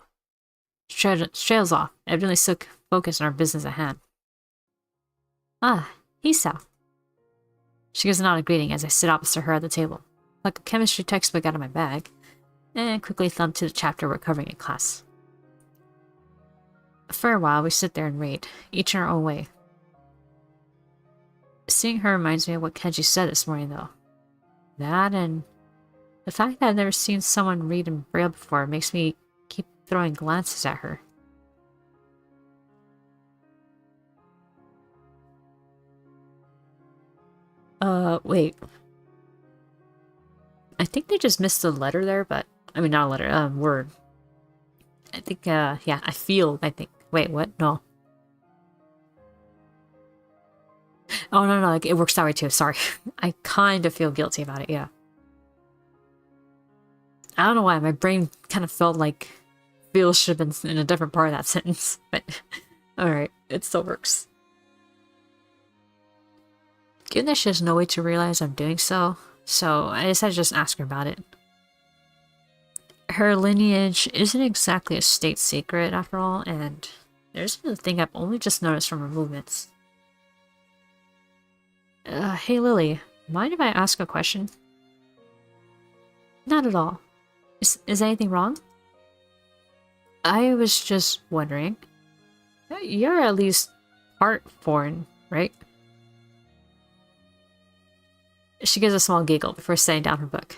Trails off, evidently still focused on our business at hand. Ah, Hisa. She gives a nod of greeting as I sit opposite her at the table, like a chemistry textbook out of my bag, and quickly thumb to the chapter we're covering in class. For a while, we sit there and read, each in our own way. Seeing her reminds me of what Kenji said this morning, though. That and the fact that I've never seen someone read in Braille before makes me keep throwing glances at her. Wait. I think they just missed a letter there, but... I mean, not a letter, word. I think, yeah, I think. Wait, what? No. Oh, no, like, it works that way too, sorry. I kind of feel guilty about it, yeah. I don't know why, my brain kind of felt like feel should have been in a different part of that sentence, but alright, it still works. Given that she has no way to realize I'm doing so I decided to just ask her about it. Her lineage isn't exactly a state secret, after all, and there's a thing I've only just noticed from her movements. Hey Lily, mind if I ask a question? Not at all. Is anything wrong? I was just wondering. You're at least part foreign, right? She gives a small giggle before setting down her book.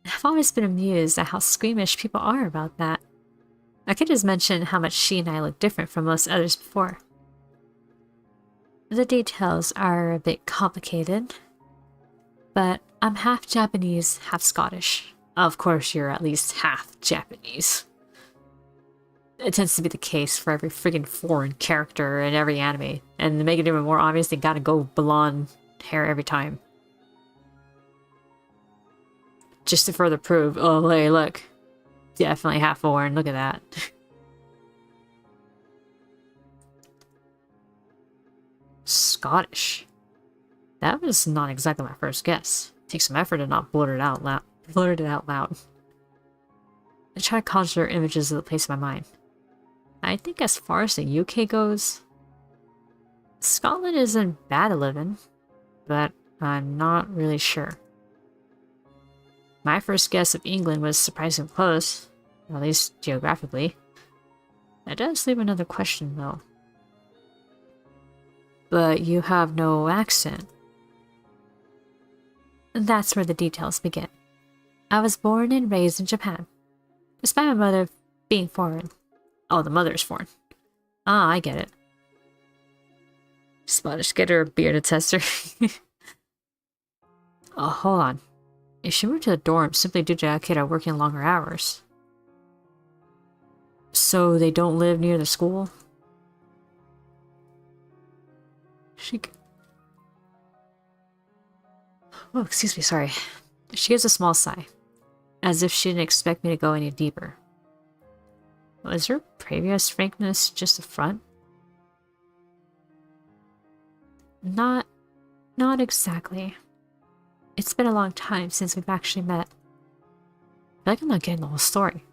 I've always been amused at how squeamish people are about that. I could just mention how much she and I look different from most others before. The details are a bit complicated, but I'm half Japanese, half Scottish. Of course, you're at least half Japanese. It tends to be the case for every friggin' foreign character in every anime, and to make it even more obvious, they gotta go blonde hair every time. Just to further prove, oh hey, look, definitely half foreign, look at that. Scottish. That was not exactly my first guess. It takes some effort to not blurt it out loud. I try to conjure images of the place in my mind. I think as far as the UK goes, Scotland isn't bad to live in, but I'm not really sure. My first guess of England was surprisingly close, at least geographically. That does leave another question though. But you have no accent. That's where the details begin. I was born and raised in Japan, despite my mother being foreign. Oh, the mother's foreign. Ah, I get it. Spanish, get her a bearded tester. Oh, hold on. If she moved to the dorm simply due to Akira working longer hours. So they don't live near the school? Oh, excuse me, sorry. She gives a small sigh, as if she didn't expect me to go any deeper. Was her previous frankness just a front? Not exactly. It's been a long time since we've actually met. I feel like I'm not getting the whole story.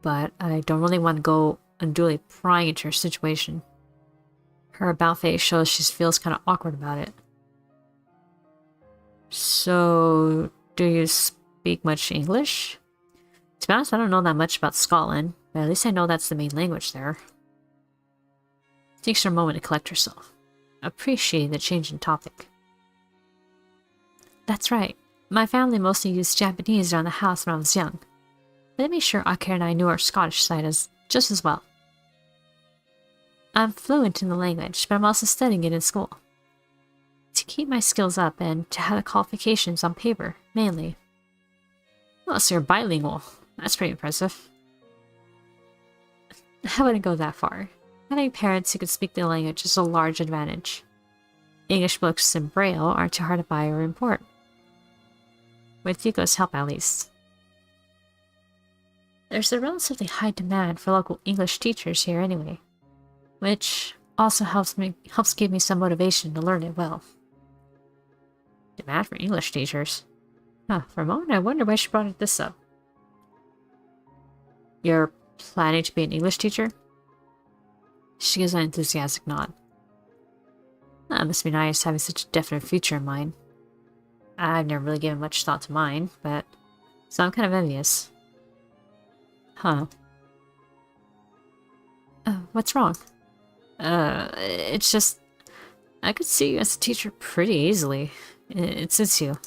But I don't really want to go unduly prying into her situation. Her about face shows she feels kind of awkward about it. So, do you speak much English? To be honest, I don't know that much about Scotland, but at least I know that's the main language there. Takes her a moment to collect herself, appreciating the change in topic. That's right. My family mostly used Japanese around the house when I was young. But it made sure Akira and I knew our Scottish side just as well. I'm fluent in the language, but I'm also studying it in school. To keep my skills up and to have the qualifications on paper, mainly. Well, so you're bilingual. That's pretty impressive. I wouldn't go that far. Having parents who could speak the language is a large advantage. English books in Braille aren't too hard to buy or import. With Yuko's help, at least. There's a relatively high demand for local English teachers here anyway, which also helps give me some motivation to learn it well. Demand for English teachers? Huh, for a moment I wonder why she brought this up. You're planning to be an English teacher? She gives an enthusiastic nod. That must be nice having such a definite future in mind. I've never really given much thought to mine, but so I'm kind of envious. Huh. What's wrong? It's just... I could see you as a teacher pretty easily. It suits you.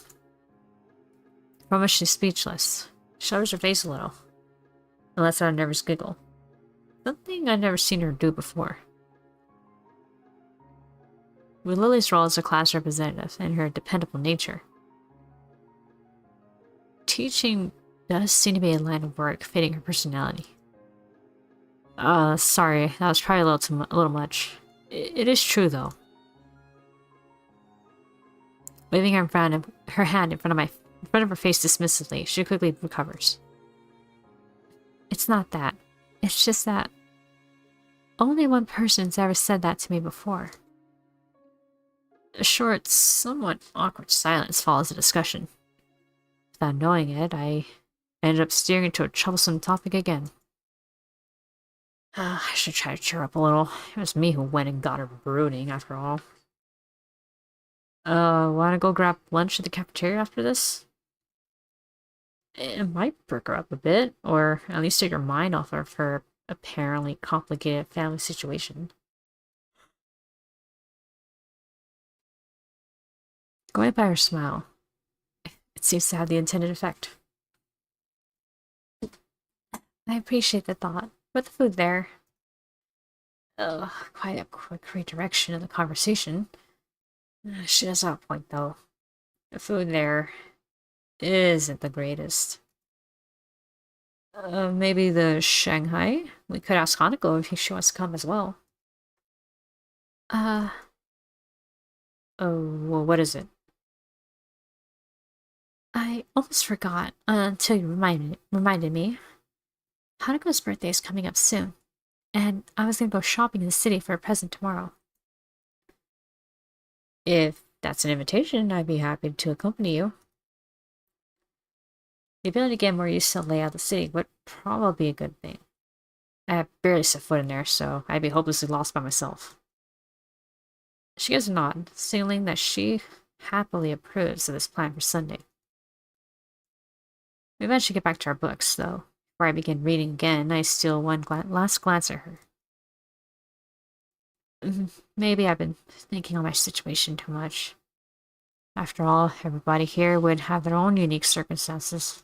For much she's speechless. Shudders her face a little. And lets out a nervous giggle. Something I'd never seen her do before. With Lily's role as a class representative and her dependable nature, teaching does seem to be a line of work fitting her personality. Sorry, that was probably a little much. It is true, though. Waving her hand in front of her face dismissively, she quickly recovers. It's not that. It's just that only one person's ever said that to me before. A short, somewhat awkward silence follows the discussion. Without knowing it, I ended up steering into a troublesome topic again. I should try to cheer up a little. It was me who went and got her brooding, after all. Wanna go grab lunch at the cafeteria after this? It might perk her up a bit, or at least take her mind off of her apparently complicated family situation. Going by her smile, it seems to have the intended effect. I appreciate the thought. Put the food there. Quite a quick redirection of the conversation. She does have a point, though. The food there isn't the greatest. Maybe the Shanghai? We could ask Hanako if she wants to come as well. Oh, well, what is it? I almost forgot until you reminded me. Hanako's birthday is coming up soon, and I was gonna go shopping in the city for a present tomorrow. If that's an invitation, I'd be happy to accompany you. The ability to get more used to the layout of the city would probably be a good thing. I have barely set foot in there, so I'd be hopelessly lost by myself. She gives a nod, signaling that she happily approves of this plan for Sunday. We eventually get back to our books, though. Before I begin reading again, I steal one last glance at her. Maybe I've been thinking on my situation too much. After all, everybody here would have their own unique circumstances.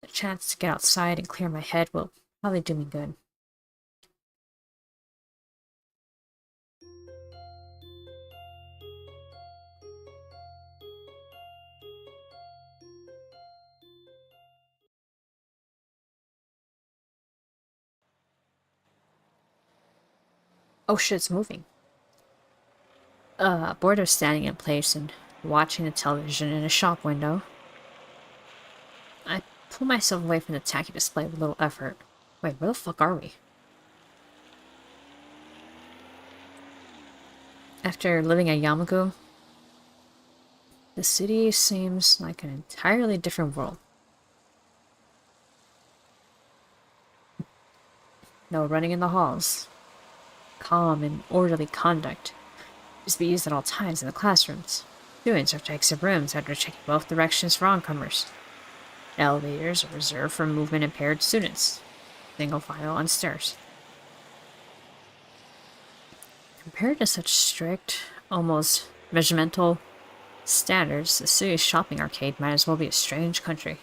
The chance to get outside and clear my head will probably do me good. Oh shit, it's moving. Bored of standing in place and watching the television in a shop window, I pull myself away from the tacky display with little effort. Wait, where the fuck are we? After living at Yamaku, the city seems like an entirely different world. No running in the halls. Calm and orderly conduct is to be used at all times in the classrooms. Students are to exit rooms after checking both directions for oncomers. Elevators are reserved for movement-impaired students. Single file on stairs. Compared to such strict, almost regimental standards, the city's shopping arcade might as well be a strange country.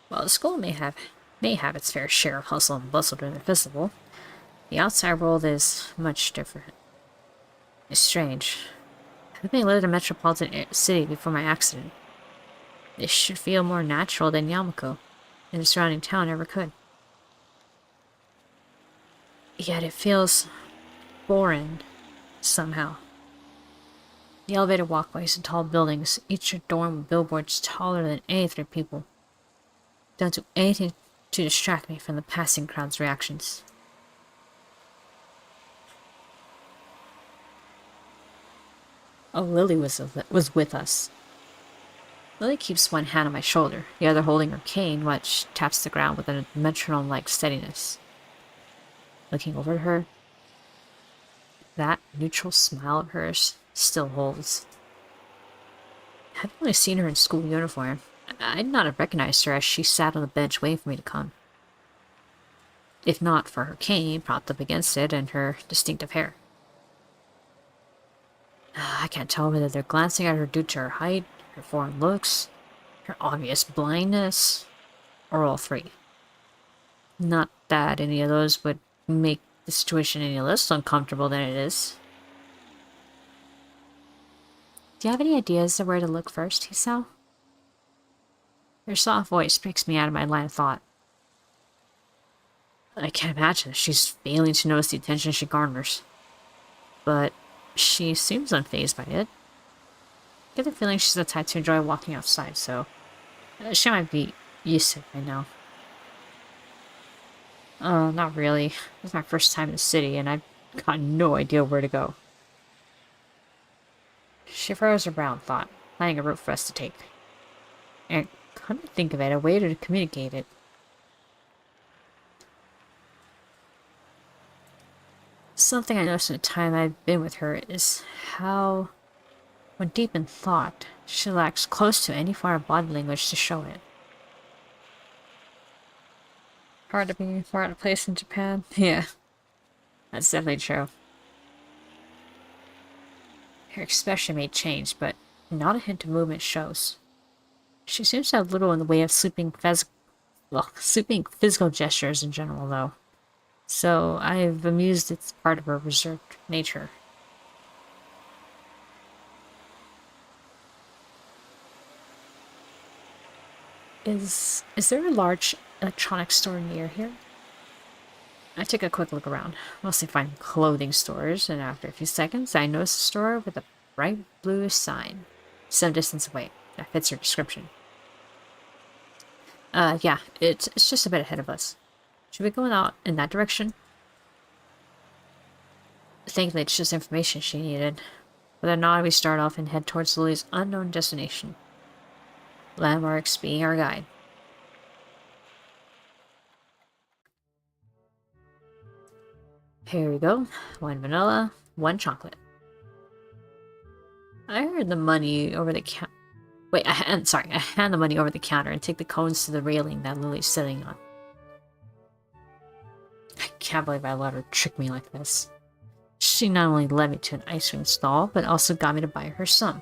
While the school may have its fair share of hustle and bustle during the festival, the outside world is much different. It's strange. Having lived in a metropolitan city before my accident, this should feel more natural than Yamako and the surrounding town ever could. Yet it feels foreign, somehow. The elevated walkways and tall buildings, each adorned with billboards taller than any three people, don't do anything to distract me from the passing crowd's reactions. Oh, Lilly was with us. Lilly keeps one hand on my shoulder, the other holding her cane, which taps the ground with a metronome-like steadiness. Looking over at her, that neutral smile of hers still holds. I've only seen her in school uniform. I'd not have recognized her as she sat on the bench waiting for me to come. if not for her cane propped up against it and her distinctive hair. I can't tell whether they're glancing at her due to her height, her foreign looks, her obvious blindness, or all three. Not that any of those would make the situation any less uncomfortable than it is. Do you have any ideas of where to look first, Hisao? Her soft voice breaks me out of my line of thought. I can't imagine that she's failing to notice the attention she garners. But she seems unfazed by it. I get the feeling she's the type to enjoy walking outside, so she might be used to it by now. Not really. It's my first time in the city, and I've got no idea where to go. She furrows her brow in thought, planning a route for us to take. And come to think of it, a way to communicate it. Something I noticed in the time I've been with her is how, when deep in thought, she lacks close to any form of body language to show it. Hard to be more out of place in Japan? Yeah, that's definitely true. Her expression may change, but not a hint of movement shows. She seems to have little in the way of sweeping physical gestures in general, though. So I've amused it's part of her reserved nature. Is there a large electronics store near here? I took a quick look around, mostly finding clothing stores, and after a few seconds I noticed a store with a bright blue sign, some distance away. That fits her description. Yeah, it's just a bit ahead of us. Should we go out in that direction? Thankfully, it's just information she needed. Whether or not we start off and head towards Lily's unknown destination. Landmarks being our guide. Here we go. 1 vanilla, 1 chocolate. I heard the money over the counter. Wait, I hand the money over the counter and take the cones to the railing that Lily's sitting on. I can't believe I let her trick me like this. She not only led me to an ice cream stall, but also got me to buy her some.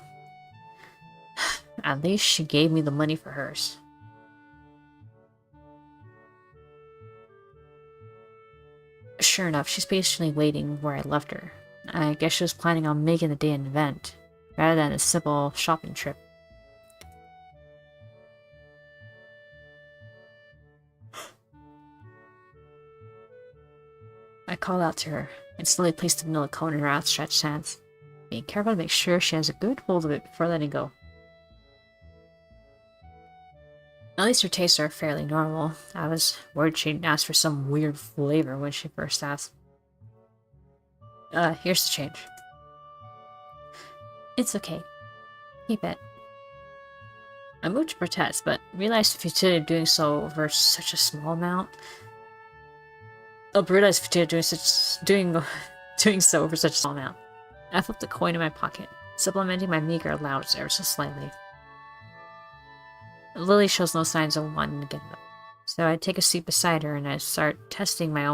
At least she gave me the money for hers. Sure enough, she's patiently waiting where I left her. I guess she was planning on making the day an event, rather than a simple shopping trip. I called out to her, and slowly placed the vanilla cone in her outstretched hands, being careful to make sure she has a good hold of it before letting go. At least her tastes are fairly normal. I was worried she'd ask for some weird flavor when she first asked. Here's the change. It's okay. Keep it. I moved to protest, but realized the futility of doing so over such a small amount. Doing so over such a small amount. I flipped a coin in my pocket, supplementing my meager allowance ever so slightly. Lily shows no signs of wanting to get up, so I take a seat beside her and I start eating my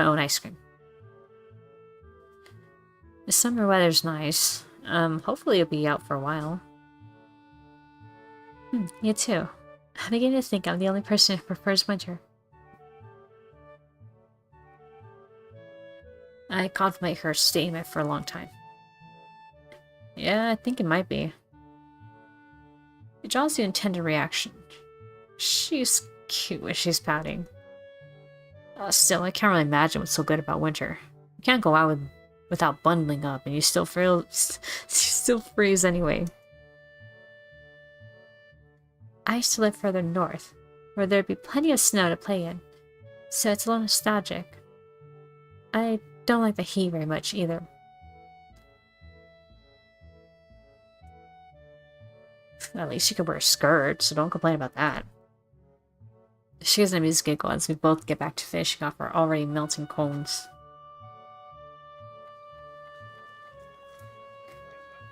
own ice cream. The summer weather's nice. Hopefully it'll be out for a while. You too. I'm beginning to think I'm the only person who prefers winter. I contemplate her statement for a long time. Yeah, I think it might be. It draws the intended reaction. She's cute when she's pouting. Still, I can't really imagine what's so good about winter. You can't go out without bundling up, and you still freeze anyway. I used to live further north, where there'd be plenty of snow to play in, so it's a little nostalgic. I don't like the heat very much either. At least you can wear a skirt, so don't complain about that. She gives an amused giggle as we both get back to finishing off our already melting cones.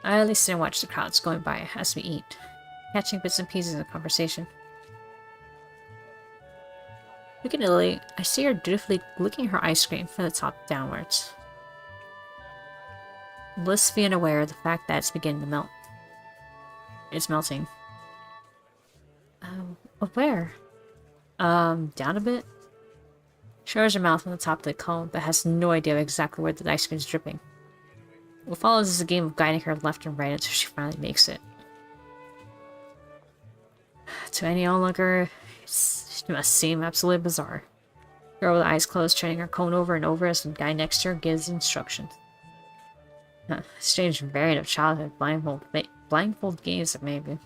I listen and watch the crowds going by as we eat, catching bits and pieces of conversation. Looking at Lily, I see her dutifully licking her ice cream from the top downwards, blissfully unaware of the fact that it's beginning to melt. It's melting. Where? Down a bit? Shows her mouth on the top of the cone, but has no idea exactly where the ice cream is dripping. What follows is a game of guiding her left and right until she finally makes it. To any onlooker, it must seem absolutely bizarre. Girl with eyes closed, turning her cone over and over as the guy next to her gives instructions. Strange variant of childhood blindfold games, maybe.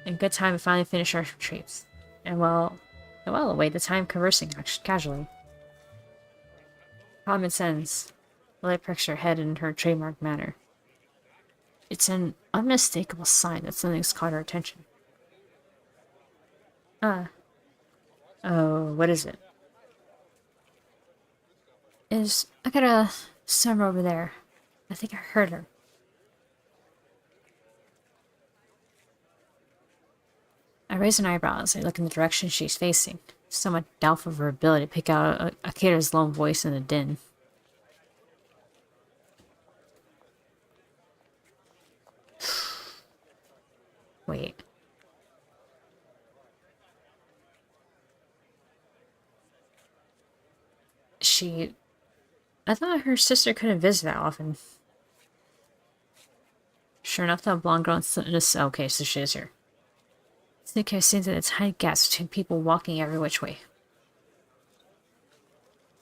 In good time, we finally finish our treats, and well away the time conversing casually. Common sense. Lily pricks her head in her trademark manner. It's an unmistakable sign that something's caught her attention. Oh, what is it? I got a summer over there. I think I heard her. I raise an eyebrow as I look in the direction she's facing, somewhat doubtful of her ability to pick out Akira's lone voice in the din. Wait. I thought her sister couldn't visit that often. Sure enough, that blonde girl okay, so she is here. Suitcase seems at a tight gaps between people walking every which way.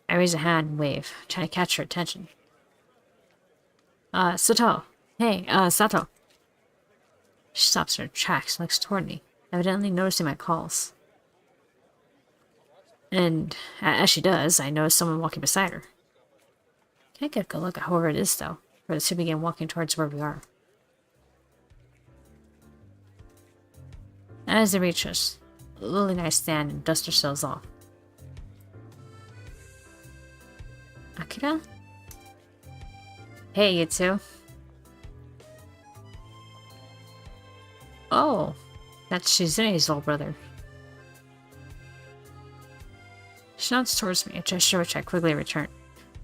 I raise a hand and wave, trying to catch her attention. Sato! Hey, Sato! She stops in her tracks and looks toward me, evidently noticing my calls. And, as she does, I notice someone walking beside her. Can't get a good look at whoever it is, though, for the two begin walking towards where we are. As they reach us, Lily and I stand and dust ourselves off. Akira? Hey, you two. Oh, that's Shizune's little brother. She nods towards me, a gesture which I quickly return.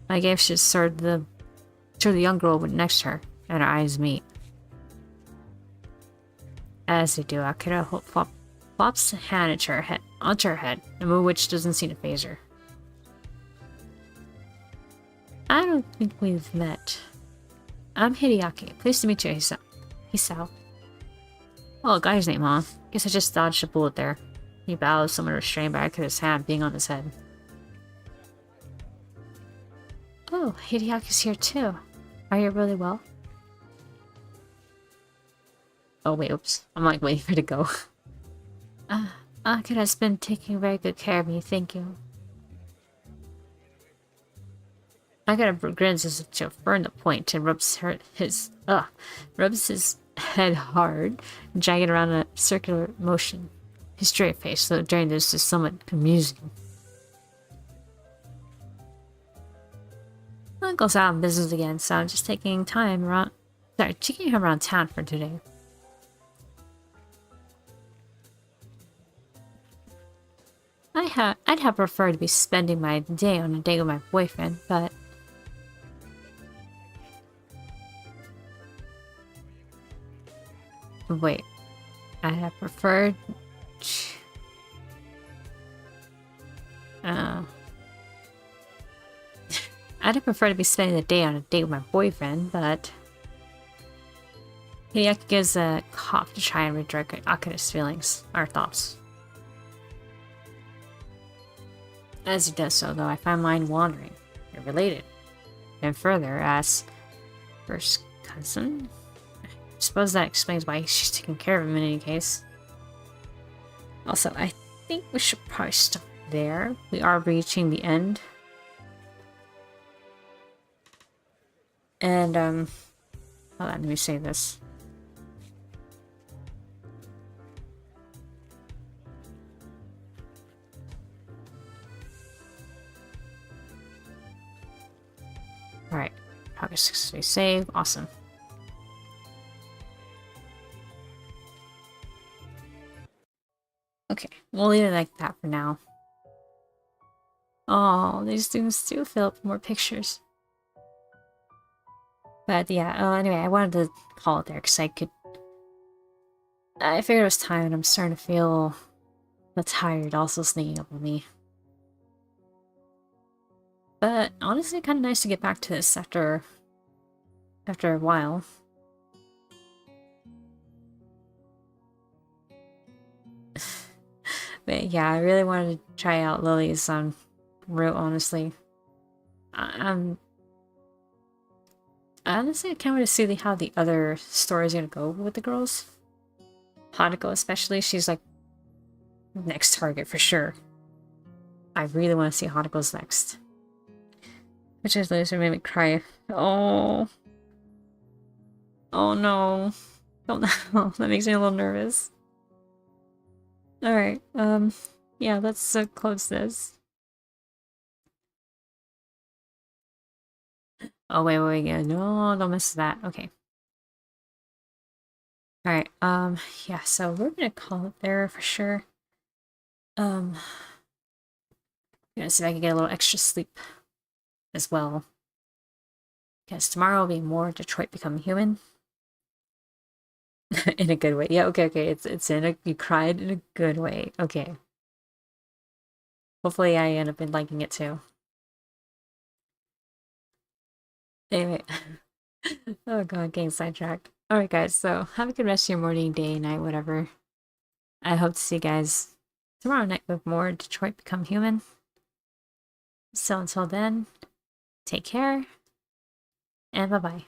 My gaze shifts toward the young girl next to her, and our eyes meet. As they do, Akira flops a hand onto her head, a move which doesn't seem to faze her. I don't think we've met. I'm Hideaki. Pleased to meet you, Hisao. Oh, a guy's name, huh? Guess I just dodged a bullet there. He bows, somewhat restrained by Akira's hand being on his head. Oh, Hideaki's here too. Are you really well? Oh wait, oops. I'm like waiting for her to go. Akira's been taking very good care of me, thank you. Akira grins as if to affirm the point and rubs his head hard, dragging around in a circular motion. His straight face, though during this, is somewhat amusing. Uncle's out in business again, so I'm just taking him around town for today. I'd have preferred to be spending my day on a date with my boyfriend, but wait, I'd have preferred. I'd have preferred to be spending the day on a date with my boyfriend, but Hideaki gives a cough to try and redirect Akira's feelings, or thoughts. As he does so, though, I find mine wandering. They're related. And further, as first cousin? I suppose that explains why she's taking care of him in any case. Also, I think we should probably stop there. We are reaching the end. And, hold on, let me say this. Alright, progress successfully saved. Awesome. We'll leave it like that for now. Oh, these students do fill up more pictures. But yeah, anyway, I wanted to call it there because I figured it was time and I'm starting to feel the tired also sneaking up on me. But honestly, kind of nice to get back to this after a while. But yeah, I really wanted to try out Lilly's route, honestly. Honestly, I can't wait to see how the other story is gonna go with the girls. Hanako especially, she's like next target for sure. I really want to see Hanako's next. Which is later made me cry. Oh. Oh no. Don't know. That makes me a little nervous. Alright, yeah, let's close this. Oh, wait, yeah, no, don't miss that. Okay. Alright, yeah, so we're gonna call it there for sure. I'm gonna see if I can get a little extra sleep as well. Because tomorrow will be more Detroit Become Human. In a good way. Yeah, okay, it's in a, you cried in a good way. Okay. Hopefully I end up liking it too. Anyway. Oh god, getting sidetracked. Alright guys, so have a good rest of your morning, day, night, whatever. I hope to see you guys tomorrow night with more Detroit Become Human. So until then, take care, and bye-bye.